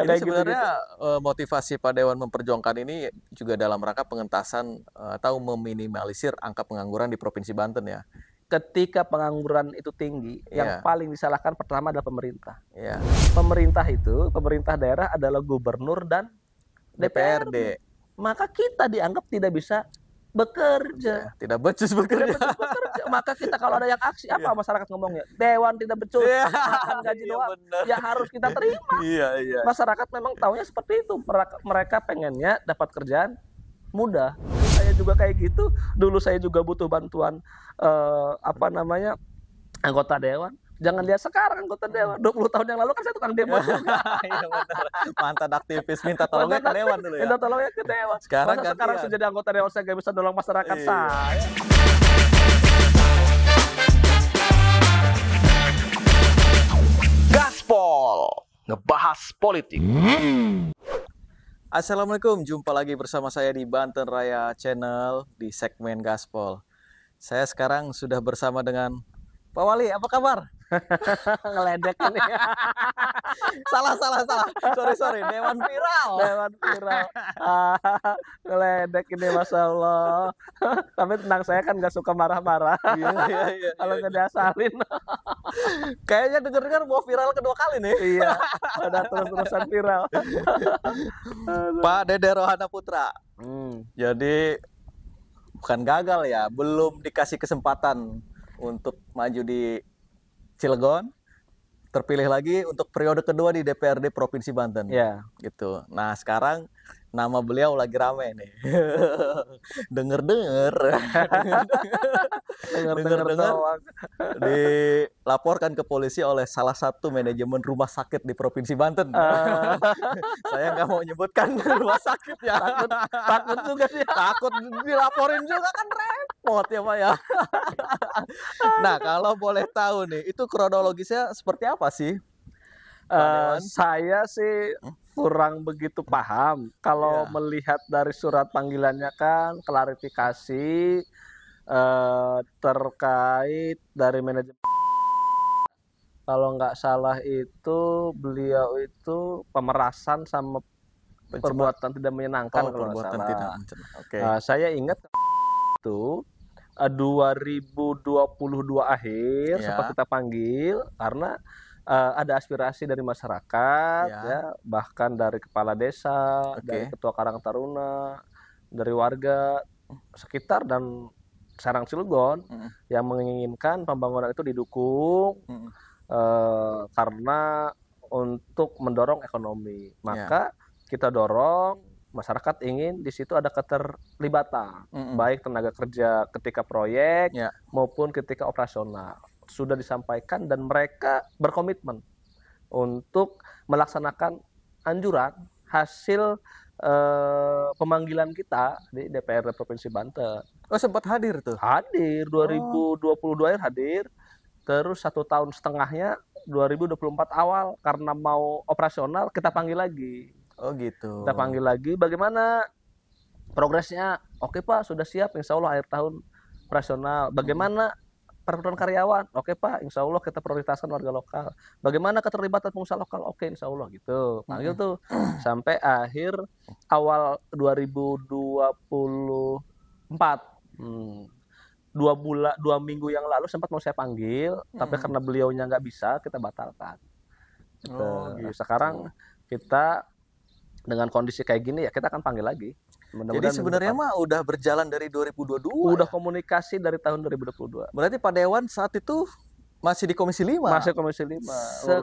Jadi sebenarnya motivasi Pak Dewan memperjuangkan ini juga dalam rangka pengentasan atau meminimalisir angka pengangguran di Provinsi Banten ya. Ketika pengangguran itu tinggi, yang Iya. paling disalahkan pertama adalah pemerintah. Iya. Pemerintah daerah adalah gubernur dan DPRD. Maka kita dianggap tidak bisa bekerja. Tidak becus bekerja. Tidak becus bekerja. Maka kita kalau ada yang aksi, apa masyarakat ngomongnya? Dewan tidak becus, makan gaji Iya, doang. benar. Ya harus kita terima. Iya. Masyarakat memang taunya seperti itu. Mereka pengennya dapat kerjaan mudah. Saya juga kayak gitu. Dulu saya juga butuh bantuan anggota dewan. Jangan lihat sekarang anggota dewan. 20 tahun yang lalu kan saya tukang demo juga. Iya benar. Mantan aktivis minta tolongnya ke dewan dulu ya. Minta tolongnya ke dewan. Sekarang Masa sekarang gantian. saya jadi anggota dewan saya nggak bisa nolong masyarakat Iya. saya. Gaspol ngebahas politik. Assalamualaikum, jumpa lagi bersama saya di Banten Raya Channel di segmen Gaspol. Saya sekarang sudah bersama dengan Pak Wali, apa kabar? Ngeledek ini. Salah. Sorry, Dewan Viral. Dewan viral. Ngeledek ini, Masya Allah. Tapi tenang, saya kan nggak suka marah-marah. Iya. Kalau nggak diasalin. Kayaknya denger-dengar mau viral kedua kali nih. Iya, ada terus-terusan viral. Pak Dede Rohana Putra. Jadi bukan gagal ya, belum dikasih kesempatan untuk maju di Cilegon, terpilih lagi untuk periode kedua di DPRD Provinsi Banten. Ya. Gitu. Nah, sekarang nama beliau lagi rame nih. Dengar Doang. dilaporkan ke polisi oleh salah satu manajemen rumah sakit di Provinsi Banten. Saya nggak mau nyebutkan rumah sakit ya. Takut juga dia. Takut dilaporin juga kan repot ya Pak ya. Nah, kalau boleh tahu nih, itu kronologisnya seperti apa sih? Saya sih kurang begitu paham. Kalau Iya. melihat dari surat panggilannya kan klarifikasi terkait dari manajemen. Kalau nggak salah itu beliau itu pemerasan sama perbuatan tidak menyenangkan kalau nggak Perbuatan salah. tidak menyenangkan. Oke. Saya ingat itu 2022 akhir Ya. sempat kita panggil karena ada aspirasi dari masyarakat, Ya. ya, bahkan dari kepala desa, Oke. dari ketua Karang Taruna, dari warga sekitar dan Serang Cilegon yang menginginkan pembangunan itu didukung karena untuk mendorong ekonomi. Maka kita dorong masyarakat ingin di situ ada keterlibatan, baik tenaga kerja ketika proyek Ya. maupun ketika operasional. Sudah disampaikan dan mereka berkomitmen untuk melaksanakan anjuran hasil pemanggilan kita di DPRD Provinsi Banten. Oh, sempat hadir tuh. Hadir 2022 akhir hadir, terus 1 tahun setengahnya 2024 awal karena mau operasional kita panggil lagi. Oh gitu. Kita panggil lagi, bagaimana progresnya? Oke Pak, sudah siap, insya Allah akhir tahun operasional. Bagaimana perekrutan karyawan? Oke Pak, insya Allah kita prioritaskan warga lokal. Bagaimana keterlibatan pengusaha lokal? Oke, insya Allah gitu. Panggil tuh sampai akhir awal 2024. 2 minggu yang lalu sempat mau saya panggil, tapi karena beliaunya nggak bisa, kita batalkan. Gitu. Oh, gitu. Sekarang kita dengan kondisi kayak gini ya kita akan panggil lagi. Jadi sebenarnya mah udah berjalan dari 2022. udah komunikasi dari tahun 2022. Berarti Pak Dewan saat itu masih di Komisi 5. Masih Komisi 5.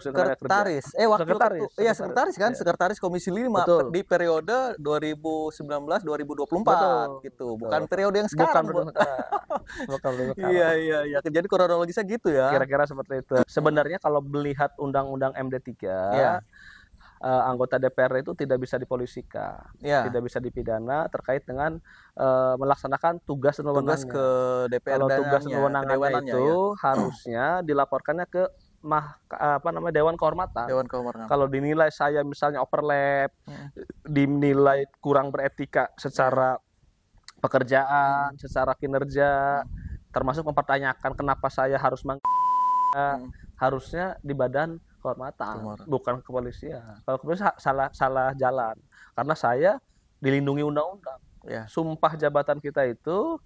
Sekretaris. Sekretaris kan, Ya. Sekretaris Komisi 5 Betul. di periode 2019-2024 gitu. Bukan periode yang sekarang. Bukan sekarang. Iya. Jadi kronologisnya gitu ya. Kira-kira seperti itu. Sebenarnya kalau melihat Undang-Undang MD3, Iya. anggota DPR itu tidak bisa dipolisikan, Iya. tidak bisa dipidana terkait dengan melaksanakan tugas dan Tugas wewenangnya. ke DPR Kalau tugas dan wewenangannya kedewanannya itu ya. harusnya dilaporkannya ke Dewan Kehormatan. Dewan Kehormatan. Kalau dinilai saya misalnya overlap, dinilai kurang beretika secara pekerjaan, secara kinerja, termasuk mempertanyakan kenapa saya harus harusnya di Badan kehormatan, bukan kepolisian. Kalau kepolisian salah jalan. Karena saya dilindungi undang-undang. Ya. Sumpah jabatan kita itu,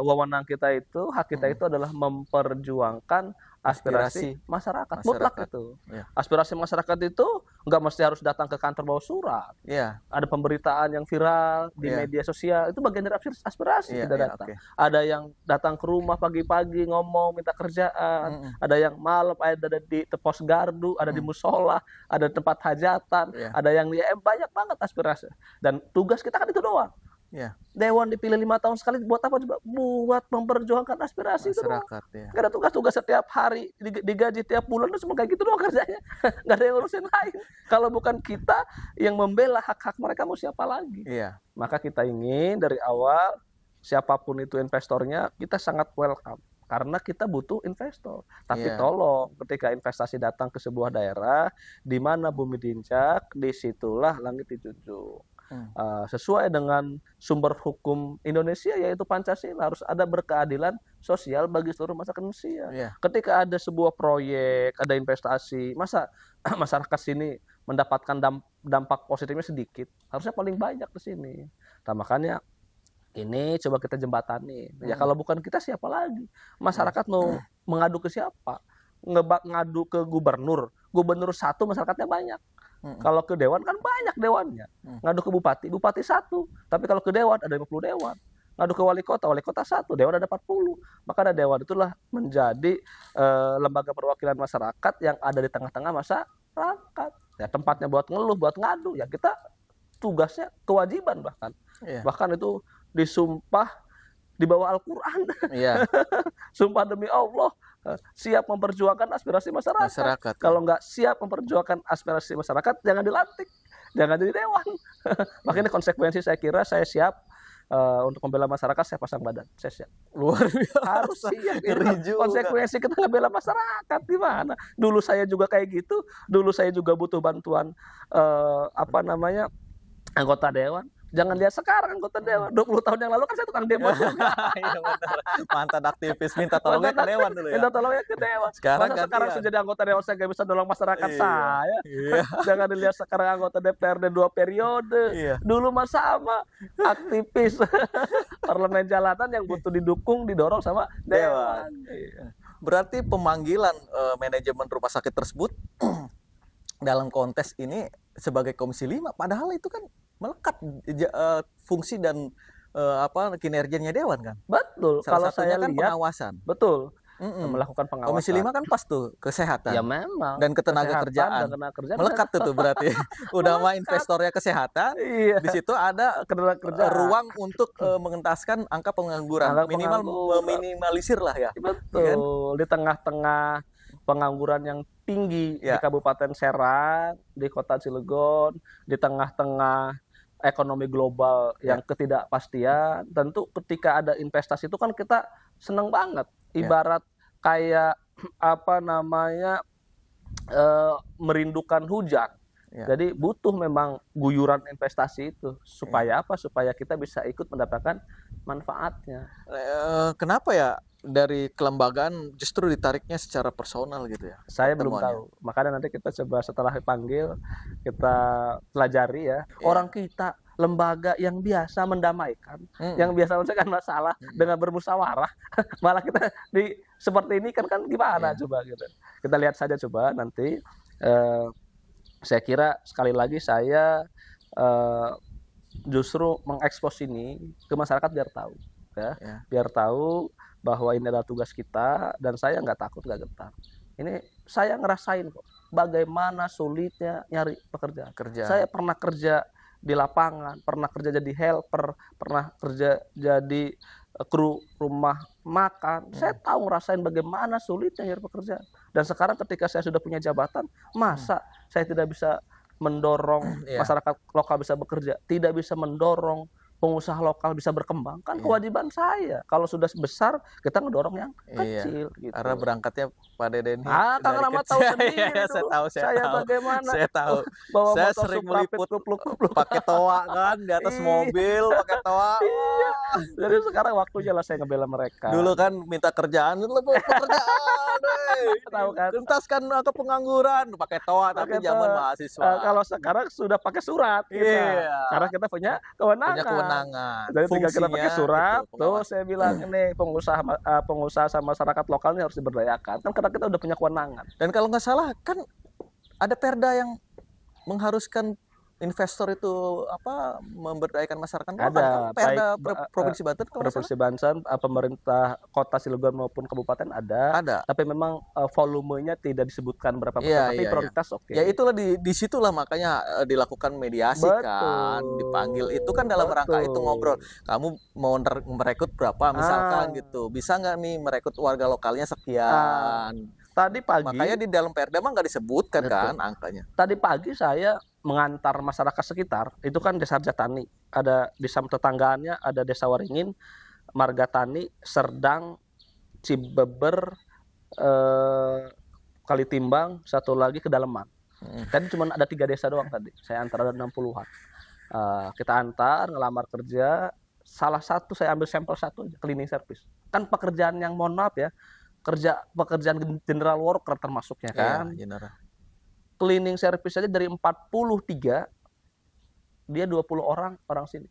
wewenang kita itu, hak kita itu adalah memperjuangkan aspirasi masyarakat. Mutlak itu. Ya. Aspirasi masyarakat itu nggak mesti harus datang ke kantor bawa surat. Ya. Ada pemberitaan yang viral di media sosial, itu bagian dari aspirasi tidak datang. Ada yang datang ke rumah pagi-pagi ngomong minta kerjaan, ada yang malam ada di pos gardu, ada di musola, ada tempat hajatan, ada yang banyak banget aspirasi. Dan tugas kita kan itu doang. Ya. Dewan dipilih 5 tahun sekali buat apa coba? Buat memperjuangkan aspirasi masyarakat. Itu doang. Gak ada tugas-tugas setiap hari, digaji tiap bulan, itu cuma kayak gitu doang kerjanya. Gak ada yang urusin lain. Kalau bukan kita yang membela hak-hak mereka, mau siapa lagi? Iya. Maka kita ingin dari awal siapapun itu investornya, kita sangat welcome. Karena kita butuh investor. Tapi tolong ketika investasi datang ke sebuah daerah, di mana bumi diinjak, disitulah langit dijunjung. Sesuai dengan sumber hukum Indonesia, yaitu Pancasila, harus ada berkeadilan sosial bagi seluruh masyarakat Indonesia. Ketika ada sebuah proyek, ada investasi, masa masyarakat sini mendapatkan dampak positifnya sedikit? Harusnya paling banyak di sini. Nah, makanya ini coba kita jembatani. Ya kalau bukan kita siapa lagi? Masyarakat mau mengadu ke siapa? Ngadu ke gubernur. Gubernur satu, masyarakatnya banyak. Kalau ke dewan kan banyak dewannya. Ngadu ke bupati satu. Tapi kalau ke dewan ada 50 dewan. Ngadu ke wali kota satu, dewan ada 40. Maka ada dewan itulah menjadi lembaga perwakilan masyarakat yang ada di tengah-tengah masyarakat. Ya tempatnya buat ngeluh, buat ngadu. Ya kita tugasnya, kewajiban bahkan. Bahkan itu disumpah di bawah Al-Quran. Sumpah demi Allah, siap memperjuangkan aspirasi masyarakat. Kalau nggak siap memperjuangkan aspirasi masyarakat, jangan dilantik, jangan jadi dewan. Makanya konsekuensi saya kira saya siap untuk membela masyarakat, saya pasang badan, saya siap. Luar biasa. Harus siap. Konsekuensi kita ngebela masyarakat gimana? Dulu saya juga kayak gitu. Dulu saya juga butuh bantuan anggota dewan. Jangan lihat sekarang anggota dewan. 20 tahun yang lalu kan saya tukang demo juga. Iya benar. Mantan aktivis minta tolongnya ke dewan dulu ya. Minta tolongnya ke dewan. Sekarang saya jadi anggota dewan, saya nggak bisa nolong masyarakat saya. Jangan dilihat sekarang anggota DPRD 2 periode. Dulu mah sama aktivis parlemen jalanan yang butuh didukung, didorong sama dewan. Berarti pemanggilan manajemen rumah sakit tersebut dalam kontes ini sebagai Komisi 5, padahal itu kan melekat fungsi dan kinerjanya dewan kan. Betul. Salah kalau saya kan lihat pengawasan. Betul. Melakukan pengawasan. Komisi 5 kan pas tuh kesehatan. Ya memang. Dan ketenaga kerjaan. Melekat tuh berarti. Udah mah investornya kesehatan. Di situ ada ruang untuk mengentaskan angka pengangguran. Minimal meminimalisir lah ya. Betul. Kan? Di tengah-tengah pengangguran yang tinggi di Kabupaten Serang, di Kota Cilegon, di tengah-tengah ekonomi global yang ketidakpastian, tentu ketika ada investasi itu kan kita seneng banget. Ibarat kayak merindukan hujan. Jadi butuh memang guyuran investasi itu supaya apa? Supaya kita bisa ikut mendapatkan manfaatnya. Kenapa ya dari kelembagaan justru ditariknya secara personal gitu ya? Saya belum tahu. Makanya nanti kita coba setelah dipanggil kita pelajari ya. Orang kita lembaga yang biasa mendamaikan, yang biasa menyelesaikan masalah dengan bermusyawarah, malah kita seperti ini kan gimana coba gitu. Kita lihat saja coba nanti. Saya kira sekali lagi saya justru mengekspos ini ke masyarakat biar tahu, biar tahu bahwa ini adalah tugas kita dan saya nggak takut, nggak gentar. Ini saya ngerasain kok bagaimana sulitnya nyari pekerjaan. Saya pernah kerja di lapangan, pernah kerja jadi helper, pernah kerja jadi kru rumah makan. Saya tahu ngerasain bagaimana sulitnya nyari pekerjaan. Dan sekarang ketika saya sudah punya jabatan, masa saya tidak bisa mendorong masyarakat lokal bisa bekerja, tidak bisa mendorong pengusaha lokal bisa berkembang, kan kewajiban saya. Kalau sudah besar, kita ngedorong yang kecil. Gitu. Karena berangkatnya Pak Deden ini Kang Rama tahu sendiri. Saya tahu. Bagaimana. Saya tahu. Bawa saya motor sering Suprapit, meliput pakai toa kan di atas mobil, pakai toa. Jadi sekarang waktunya lah saya ngebela mereka. Dulu kan minta kerjaan, dulu pekerjaan. Tahu kan? Tuntaskan angka pengangguran pakai toa tapi Pakai zaman toa. mahasiswa. Kalau sekarang sudah pakai surat kita. Iya. Karena kita punya kewenangan. Punya kewenangan. Jadi tinggal kita pakai surat, betul, tuh saya bilang ini pengusaha sama masyarakat lokalnya harus diberdayakan. Kan karena kita udah punya kewenangan. Dan kalau nggak salah kan ada perda yang mengharuskan investor itu memberdayakan masyarakat lokal. Ada, Kan perda baik, Provinsi Banten kalau nggak Provinsi Banten, pemerintah Kota Cilegon maupun kabupaten salah. ada. Ada. Tapi memang volumenya tidak disebutkan berapa persen, Iya, tapi iya, prioritas oke. Ya itulah di situlah makanya dilakukan mediasi kan, Betul. dipanggil itu kan dalam rangka itu Betul. ngobrol. Kamu mau merekrut berapa misalkan gitu, bisa nggak nih merekrut warga lokalnya sekian. Tadi pagi, Makanya di dalam Perda mah nggak disebutkan Betul. kan angkanya. tadi pagi saya mengantar masyarakat sekitar, itu kan Desa Arjatani, ada desa tetanggaannya, ada Desa Waringin, Margatani, Serdang, Cibeber, Kalitimbang, satu lagi Kedalaman. Tadi cuma ada 3 desa doang tadi. Saya antar ada 60-an. Kita antar, ngelamar kerja. Salah satu saya ambil sampel satu aja, cleaning service. Kan pekerjaan yang mohon maaf ya, pekerjaan general worker termasuknya kan. Iya, general. Cleaning service aja dari 43 dia 20 orang sini.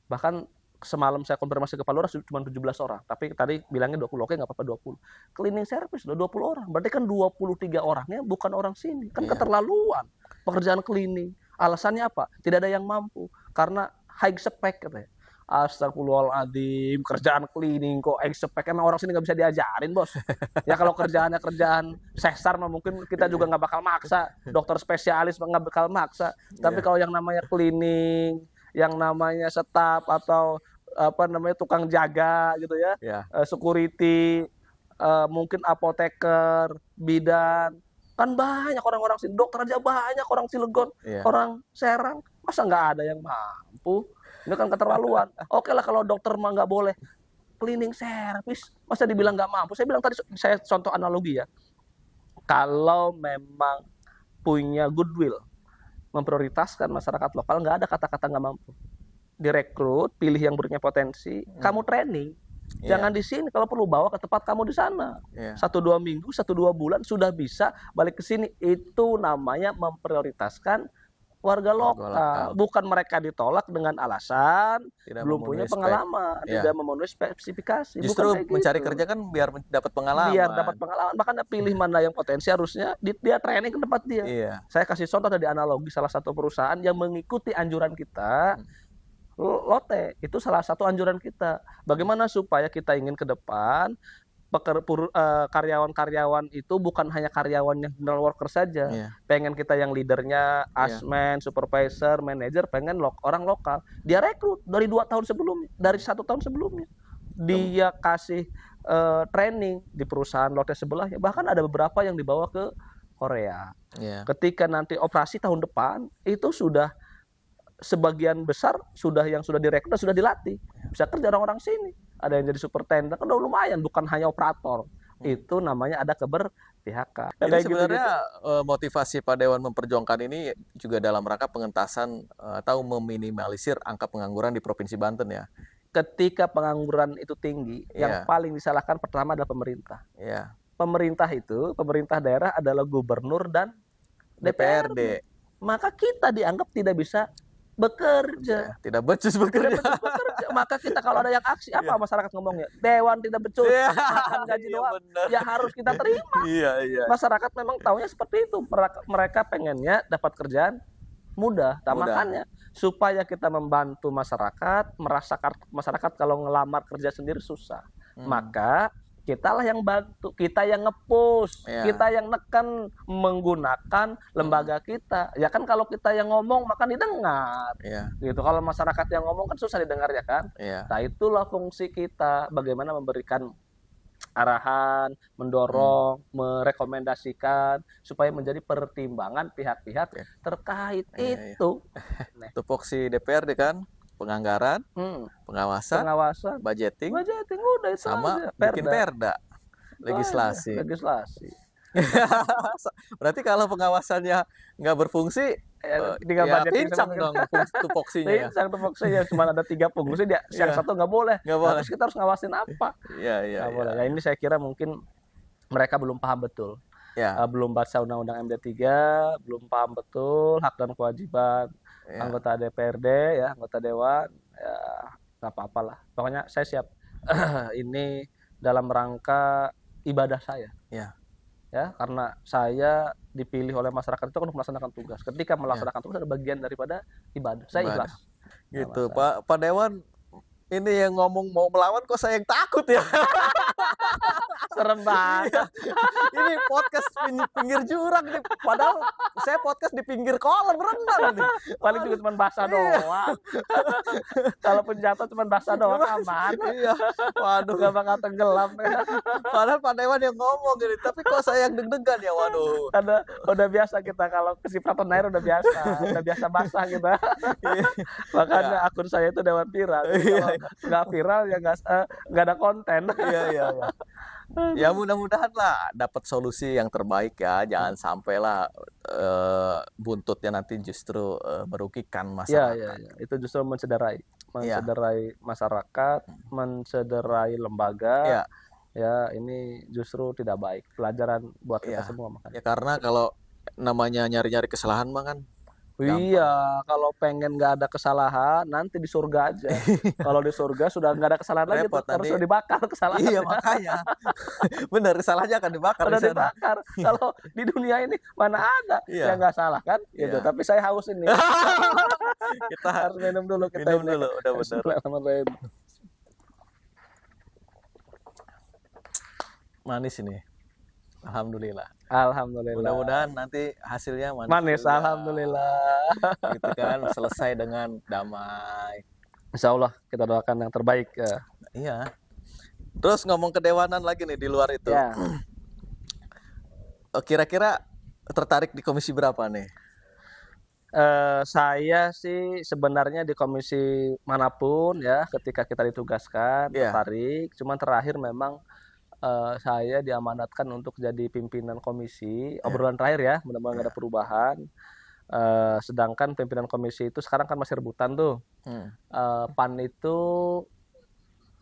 Bahkan semalam saya konfirmasi ke Pak Lurah cuma 17 orang, tapi tadi bilangnya 20. Oke, nggak apa-apa 20. Cleaning service udah 20 orang. Berarti kan 23 orangnya bukan orang sini. Kan Iya. keterlaluan. Pekerjaan cleaning. Alasannya apa? Tidak ada yang mampu. Karena high spec katanya. Astagfirullahaladzim, kerjaan cleaning kok high spec. Emang orang sini nggak bisa diajarin, bos. Ya kalau kerjaannya kerjaan sesar mah mungkin kita juga nggak bakal maksa. Dokter spesialis nggak bakal maksa. Tapi kalau yang namanya cleaning, yang namanya staff atau tukang jaga gitu ya, Ya. security, mungkin apoteker, bidan, kan banyak orang-orang sini. Dokter aja banyak orang Cilegon, Iya. orang Serang, masa nggak ada yang mampu? Ini kan keterlaluan. Oke lah kalau dokter mah nggak boleh, cleaning service masa dibilang nggak mampu? Saya bilang tadi, saya contoh analogi ya. Kalau memang punya goodwill, memprioritaskan masyarakat lokal, nggak ada kata-kata nggak mampu. Direkrut, pilih yang punya potensi, kamu training. Iya. Jangan di sini, kalau perlu bawa ke tempat kamu di sana. Iya. 1-2 minggu, 1-2 bulan sudah bisa balik ke sini. Itu namanya memprioritaskan warga lokal. lokal. Bukan mereka ditolak dengan alasan Tidak belum memenuhi punya spek. pengalaman, Iya. tidak memenuhi spesifikasi. Justru Bukan kayak mencari gitu. kerja kan biar dapat pengalaman. Biar dapat pengalaman. Makanya pilih mana yang potensi, harusnya dia training ke tempat dia. Iya. Saya kasih contoh tadi analogi salah satu perusahaan yang mengikuti anjuran kita. Lotte itu salah satu anjuran kita. Bagaimana supaya kita ingin ke depan karyawan-karyawan itu bukan hanya karyawan yang general worker saja. Iya. Pengen kita yang leadernya, asmen, supervisor, manager, pengen orang lokal. Dia rekrut dari 2 tahun sebelumnya, dari 1 tahun sebelumnya. Dia kasih training di perusahaan Lotte sebelahnya. Bahkan ada beberapa yang dibawa ke Korea. Iya. Ketika nanti operasi tahun depan, itu sudah sebagian besar yang sudah direkrut dan sudah dilatih. Bisa kerja orang-orang sini. Ada yang jadi supertender, kan udah lumayan, bukan hanya operator. Itu namanya ada keberpihakan. Jadi sebenarnya motivasi Pak Dewan memperjuangkan ini juga dalam rangka pengentasan atau meminimalisir angka pengangguran di Provinsi Banten ya. Ketika pengangguran itu tinggi, yang paling disalahkan pertama adalah pemerintah. Iya. Pemerintah daerah adalah gubernur dan DPRD. Maka kita dianggap tidak bisa bekerja. Tidak becus Tidak bekerja. becus bekerja. Maka kita kalau ada yang aksi, apa masyarakat ngomongnya? Dewan tidak becus, Iya. makan gaji Iya, doang. benar. Ya harus kita terima. Iya, iya. Masyarakat memang taunya seperti itu. Mereka pengennya dapat kerjaan mudah. Mudah. Makanya supaya kita membantu masyarakat, merasakan masyarakat kalau ngelamar kerja sendiri susah. Maka kitalah yang bantu, kita yang nge-push, Iya. kita yang neken menggunakan lembaga kita. Ya kan kalau kita yang ngomong maka didengar. Iya. Gitu. Kalau masyarakat yang ngomong kan susah didengar ya kan. Iya. Nah, itulah fungsi kita, bagaimana memberikan arahan, mendorong, merekomendasikan supaya menjadi pertimbangan pihak-pihak terkait Iya, itu. Tupoksi DPRD kan, penganggaran, pengawasan, Pengawasan, budgeting, budgeting udah itu sama aja. bikin perda, legislasi. Legislasi. Berarti kalau pengawasannya nggak berfungsi, Tinggal ya budgeting pincang sama- dong tupoksinya ya. Pincang tupoksinya cuma ada 3 fungsi, dia yang Iya. satu nggak boleh. Nggak boleh. Terus kita harus ngawasin apa? Iya, iya, Nggak boleh. iya. Ya ini saya kira mungkin mereka belum paham betul. Ya. Belum baca undang-undang MD3, belum paham betul hak dan kewajiban Ya. anggota DPRD ya, anggota dewan, ya nggak apa-apa lah. Pokoknya saya siap. Ini dalam rangka ibadah saya. Ya. Ya, karena saya dipilih oleh masyarakat itu untuk melaksanakan tugas. Ketika melaksanakan tugas ada bagian daripada ibadah. Saya Ibadah. ikhlas. Gitu, Nggak Pak Dewan. Ini yang ngomong mau melawan kok saya yang takut ya. serem banget. Ini podcast pinggir jurang nih. Padahal saya podcast di pinggir kolam renang nih. Paling juga cuma basah doang. Kalaupun jatuh cuma basah doang aman. Iya. Waduh. Gak bakal tenggelam. Padahal Pak Dewan yang ngomong gini. Tapi kok saya yang deg-degan ya. Waduh. Udah biasa kita kalau kesipratan air udah biasa basah kita. Makanya akun saya itu Dewan Viral. Kalau nggak viral ya nggak ada konten. Iya. Ya mudah-mudahan lah dapat solusi yang terbaik ya. Jangan sampai lah buntutnya nanti justru merugikan masyarakat. Iya. Itu justru mencederai masyarakat, mencederai lembaga. Iya. Ya ini justru tidak baik. Pelajaran buat kita Iya. semua makanya. Ya karena kalau namanya nyari-nyari kesalahan mah kan. Iya, kalau pengen nggak ada kesalahan, nanti di surga aja. Kalau di surga sudah nggak ada kesalahan lagi, Repot, harus nanti. dibakar kesalahan. Iya makanya. Benar, salahnya akan dibakar Udah di sana. dibakar. Kalau di dunia ini mana ada Iya. yang nggak salah kan? Gitu. Iya. Tapi saya haus ini. Kita Harus minum dulu kita minum ini. dulu, udah benar. Bismillahirrahmanirrahim. Manis ini. Alhamdulillah. Alhamdulillah. Mudah-mudahan nanti hasilnya Manis, juga. alhamdulillah. Gitu kan, selesai dengan damai. Insya Allah kita doakan yang terbaik. Ya. Iya. Terus ngomong kedewanan lagi nih di luar itu. Ya. Kira-kira tertarik di komisi berapa nih? Saya sih sebenarnya di komisi manapun ya ketika kita ditugaskan Iya. tertarik. Cuman terakhir memang saya diamanatkan untuk jadi pimpinan komisi. Obrolan terakhir ya, mudah-mudahan nggak ada perubahan. Sedangkan pimpinan komisi itu sekarang kan masih rebutan tuh. PAN itu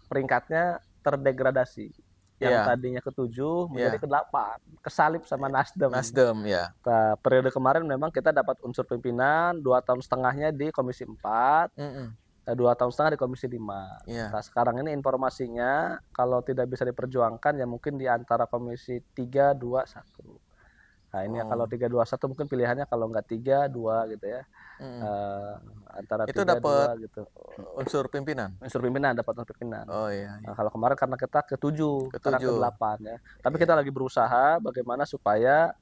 peringkatnya terdegradasi. Yang Iya. tadinya ke-7 menjadi ke-8, kesalip sama Nasdem. Nasdem ya. Nah, periode kemarin memang kita dapat unsur pimpinan 2,5 tahun di komisi 4, 2,5 tahun di komisi 5. Iya. Nah, sekarang ini informasinya kalau tidak bisa diperjuangkan ya mungkin di antara komisi 3, 2, 1. Nah, ini kalau 3, 2, 1 mungkin pilihannya kalau nggak 3, 2 gitu ya. Antara Itu 3, dapat 2 gitu. unsur pimpinan. Unsur pimpinan, dapat unsur pimpinan. Oh iya. Nah, kalau kemarin karena kita ke-7, sekarang Ke-7. ke-8 ya. Tapi kita lagi berusaha bagaimana supaya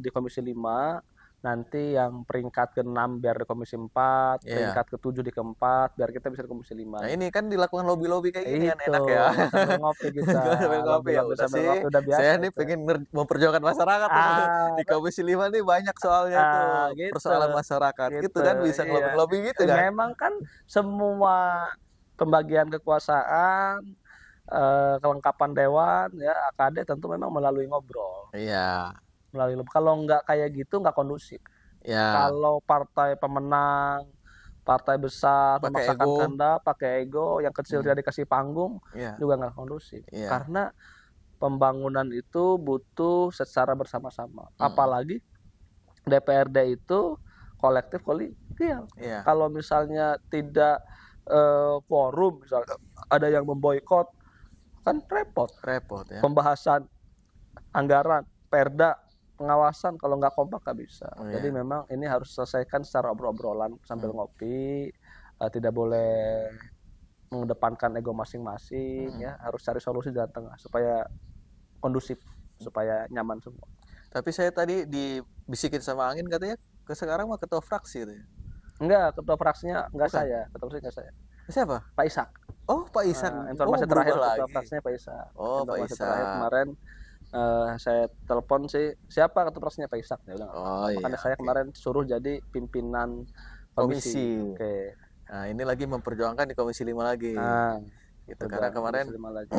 di komisi 5 nanti yang peringkat ke-6 biar di komisi 4, Iya. peringkat ke-7 di ke-4 biar kita bisa di komisi 5. Nah ini kan dilakukan lobby-lobby kayak gini kan Itu, enak ya. sambil ngopi kita. Sambil ngopi ya Lobby-lobby udah sambil sih. ngopi udah biasa. Saya nih itu. pengen memperjuangkan masyarakat tuh. Di komisi 5 nih banyak soalnya tuh gitu. persoalan masyarakat. Gitu Gitu, kan bisa iya. ngelobi-lobby gitu kan. Memang kan semua pembagian kekuasaan, kelengkapan dewan ya AKD tentu memang melalui ngobrol. Iya. Kalau nggak kayak gitu nggak kondusif. Ya. Kalau partai pemenang, partai besar Pakai memaksakan ego. kehendak, pakai ego, yang kecil tidak dikasih panggung, Iya. juga nggak kondusif. Iya. Karena pembangunan itu butuh secara bersama-sama. Apalagi DPRD itu kolektif kolegial. Iya. Kalau misalnya tidak forum, misalnya ada yang memboikot, kan repot. Repot ya. Pembahasan anggaran, perda, pengawasan kalau nggak kompak nggak bisa. Oh, iya. Jadi memang ini harus selesaikan secara obrol-obrolan sambil ngopi, tidak boleh mengedepankan ego masing-masing ya, harus cari solusi di tengah supaya kondusif, supaya nyaman semua. Tapi saya tadi dibisikin sama Angin katanya sekarang mah ketua fraksi gitu ya. Enggak, ketua fraksinya enggak Bukan. saya, ketua fraksinya enggak saya. Siapa? Pak Ishak. Oh, Pak Isan. Informasi berubah terakhir ketua lagi. fraksinya Pak Ishak. Oh, Pak Informasi Ishak. terakhir kemarin saya telepon sih, siapa ketua fraksinya Pak Ishak? Dia bilang, Oh, makanya iya, saya oke. kemarin suruh jadi pimpinan komisi. Oke. Nah, ini lagi memperjuangkan di komisi 5 lagi. Nah, Gitu karena kemarin komisi 5 lagi.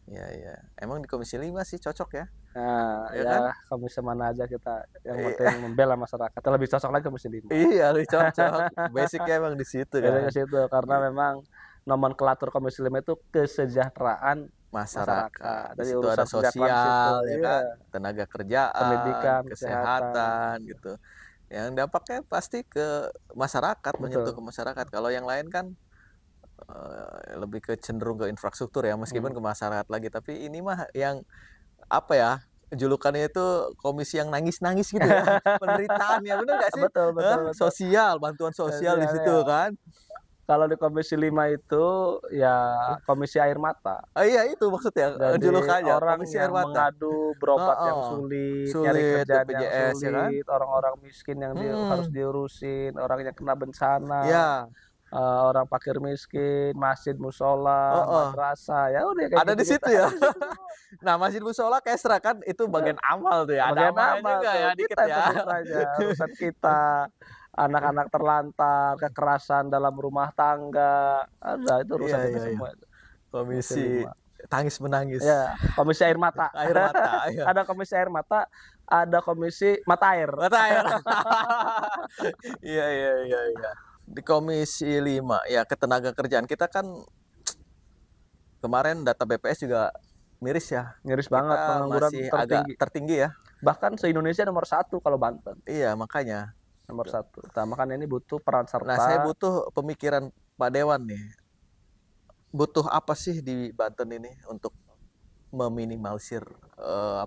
ya. Emang di komisi 5 sih cocok ya. Nah, Ya ya kan? komisi mana aja kita yang penting membela masyarakat. Lebih cocok lagi komisi 5. Iya, lebih cocok. Basicnya emang di situ kan. Bedanya situ karena memang nomenklatur komisi 5 itu kesejahteraan masyarakat. Di Dari situ urusan ada sosial, ya iya. kan, tenaga kerjaan, Pendidikan, kesehatan, gitu. Yang dampaknya pasti ke masyarakat, menyentuh Betul. ke masyarakat. Kalau yang lain kan lebih ke cenderung ke infrastruktur ya, meskipun ke masyarakat lagi. Tapi ini mah yang apa ya? Julukannya itu komisi yang nangis-nangis gitu ya. Penderitaannya bener nggak sih? Betul, betul, betul. Sosial, bantuan sosial di Sosial, situ ya. kan. Kalau di Komisi 5 itu ya komisi air mata. Iya itu maksudnya Jadi julukannya orang komisi air yang mata. mengadu berobat yang Heeh. sulit, nyari Sulit kerjaan yang BPJS ya kan. sulit, orang-orang miskin yang harus diurusin, orang yang kena bencana, Ya, orang fakir miskin, masjid, musola, heeh. madrasah, ya udah kayak Ada di gitu-gitu. situ ya. Nah, Masjid Musola Kesra kan itu bagian amal tuh ya. Ada Bagian amalnya amal juga tuh, ya dikit kita ya. itu mitranya, urusan kita, anak-anak terlantar, kekerasan dalam rumah tangga, ada itu urusan Iya, kita iya, iya. semua itu. Komisi 5. tangis menangis. Ya, komisi air mata. Air mata, iya. Ada komisi air mata, ada komisi mata air. Mata air. Iya, iya, iya, iya. Di Komisi 5 ya ketenaga kerjaan kita kan kemarin data BPS juga miris ya. Miris banget, Kita pengangguran masih agak tertinggi. tertinggi ya. Bahkan se-Indonesia nomor 1 kalau Banten. Iya, makanya. Nomor 1. Nah, makanya ini butuh peran serta. Nah, saya butuh pemikiran Pak Dewan nih. Butuh apa sih di Banten ini untuk meminimalisir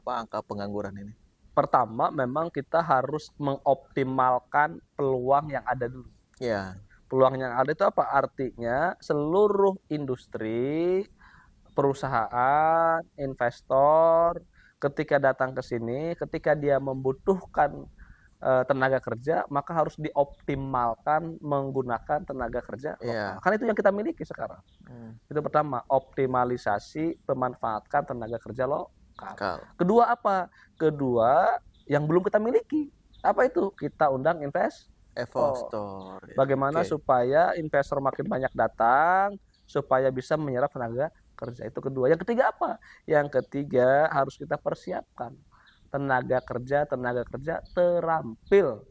angka pengangguran ini? Pertama, memang kita harus mengoptimalkan peluang yang ada dulu. Ya. Peluang yang ada itu apa? Artinya seluruh industri, perusahaan, investor, ketika datang ke sini, ketika dia membutuhkan tenaga kerja, maka harus dioptimalkan menggunakan tenaga kerja lokal. Yeah. Kan itu yang kita miliki sekarang. Itu pertama, optimalisasi pemanfaatkan tenaga kerja lokal. Kedua apa? Kedua, yang belum kita miliki. Apa itu? Kita undang investor. Bagaimana supaya investor makin banyak datang, supaya bisa menyerap tenaga kerja. Itu kedua. Yang ketiga apa? Yang ketiga harus kita persiapkan tenaga kerja terampil,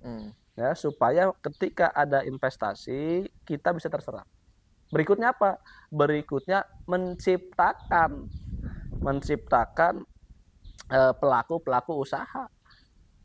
ya, supaya ketika ada investasi kita bisa terserap. Berikutnya apa? Berikutnya menciptakan pelaku usaha,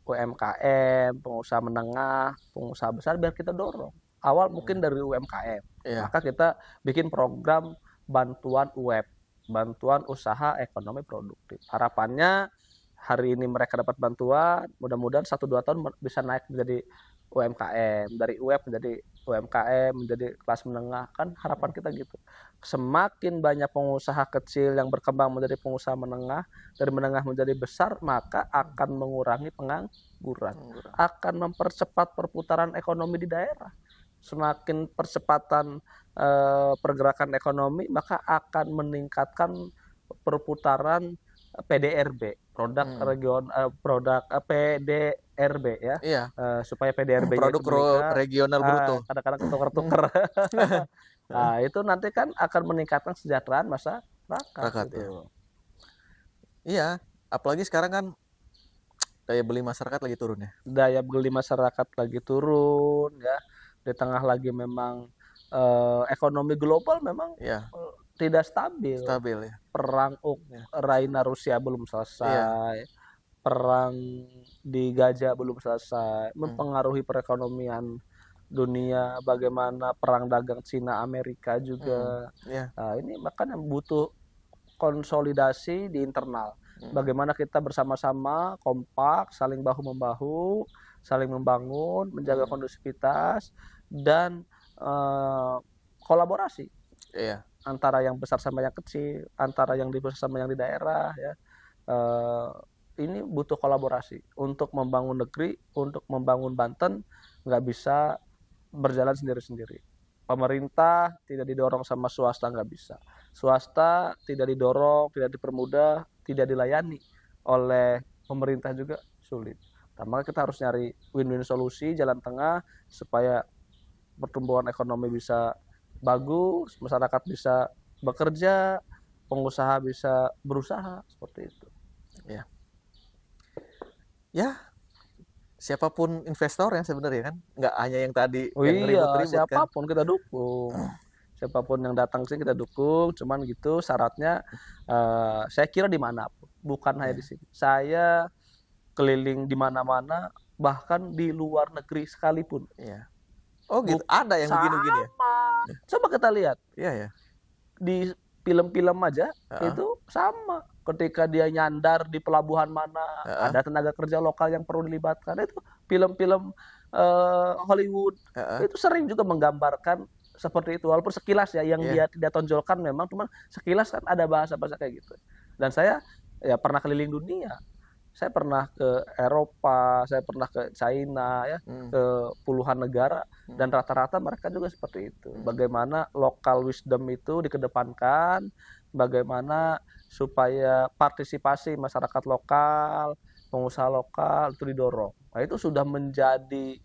UMKM, pengusaha menengah, pengusaha besar, biar kita dorong. Awal mungkin dari UMKM, maka kita bikin program bantuan UEP, bantuan usaha ekonomi produktif. Harapannya hari ini mereka dapat bantuan, mudah-mudahan 1-2 tahun bisa naik menjadi UMKM, dari UEP menjadi UMKM, menjadi kelas menengah, kan harapan kita gitu. Semakin banyak pengusaha kecil yang berkembang menjadi pengusaha menengah, dari menengah menjadi besar, maka akan mengurangi pengangguran, akan mempercepat perputaran ekonomi di daerah. Semakin percepatan pergerakan ekonomi, maka akan meningkatkan perputaran PDRB, produk PDRB ya. Iya. Supaya PDRB produk regional bruto. Kadang-kadang ketuker-tuker. Nah, itu nanti kan akan meningkatkan kesejahteraan masyarakat gitu. Ya. Iya, apalagi sekarang kan daya beli masyarakat lagi turun ya. Daya beli masyarakat lagi turun ya. Di tengah lagi memang ekonomi global memang tidak stabil ya. Perang Ukraina Rusia belum selesai, perang di Gaza belum selesai, mempengaruhi perekonomian dunia. Bagaimana perang dagang Cina Amerika juga. Nah, ini makanya butuh konsolidasi di internal. Bagaimana kita bersama-sama kompak, saling bahu membahu, saling membangun, menjaga kondusivitas dan kolaborasi. Antara yang besar sama yang kecil, antara yang di besar sama yang di daerah ya. Ini butuh kolaborasi untuk membangun negeri, untuk membangun Banten, nggak bisa berjalan sendiri-sendiri. Pemerintah tidak didorong sama swasta, nggak bisa. Swasta tidak didorong, tidak dipermudah, tidak dilayani oleh pemerintah juga sulit. Maka kita harus nyari win-win solusi, jalan tengah supaya pertumbuhan ekonomi bisa bagus, masyarakat bisa bekerja, pengusaha bisa berusaha, seperti itu. Ya, siapapun investor yang sebenarnya kan, nggak hanya yang tadi yang ribut-ribut siapapun kan. kita dukung. siapapun yang datang sini kita dukung. Cuman gitu syaratnya saya kira dimanapun, bukan hanya di sini. Saya keliling di mana-mana, bahkan di luar negeri sekalipun. Iya. Oh gitu. Ada yang begini-begini ya? Coba kita lihat Iya ya. di film-film aja itu sama. Ketika dia nyandar di pelabuhan mana, ada tenaga kerja lokal yang perlu dilibatkan. Itu film-film Hollywood itu sering juga menggambarkan seperti itu. Walaupun sekilas ya yang dia tidak tonjolkan memang, cuman sekilas kan ada bahasa-bahasa kayak gitu. Dan saya ya pernah keliling dunia. Saya pernah ke Eropa, saya pernah ke China ya, ke puluhan negara, dan rata-rata mereka juga seperti itu. Bagaimana local wisdom itu dikedepankan, bagaimana supaya partisipasi masyarakat lokal, pengusaha lokal itu didorong. Nah, itu sudah menjadi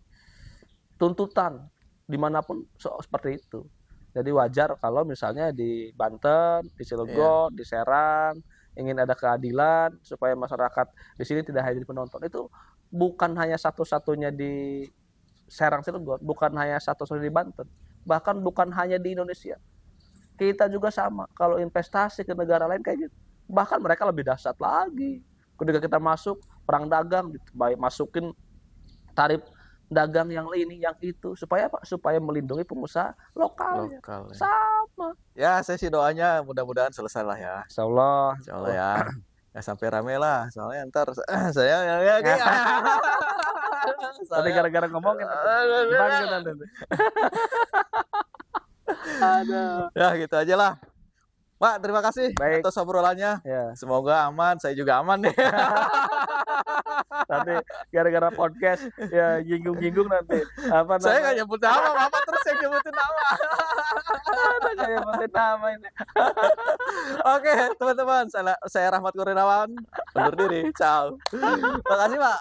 tuntutan dimanapun seperti itu. Jadi wajar kalau misalnya di Banten, di Cilegon, di Serang ingin ada keadilan supaya masyarakat di sini tidak hanya jadi penonton. Itu bukan hanya satu-satunya di Serang Cilegon, bukan hanya satu-satunya di Banten, bahkan bukan hanya di Indonesia. Kita juga sama. Kalau investasi ke negara lain kayak gitu, bahkan mereka lebih dahsyat lagi. Ketika kita masuk perang dagang, baik masukin tarif dagang yang ini, yang itu, supaya apa? Supaya melindungi pengusaha lokalnya. Lokal, ya. Sama. Ya, saya sih doanya mudah-mudahan selesai lah ya. Insyaallah. Insyaallah ya. Ya sampai rame lah, soalnya ntar saya Tadi gara-gara ngomongin bangga nanti. Aduh. Ya gitu aja lah. Pak, terima kasih Baik. atas obrolannya. Ya. Semoga aman, saya juga aman nih. Nanti gara-gara podcast ya ginggung-ginggung nanti. Apa Saya nggak namanya? nyebut nama, Bapak terus yang nyebutin nama. Kayak nyebutin nama ini. Oke, teman-teman, saya Rahmat Kurniawan undur diri. Ciao. Terima kasih, Pak.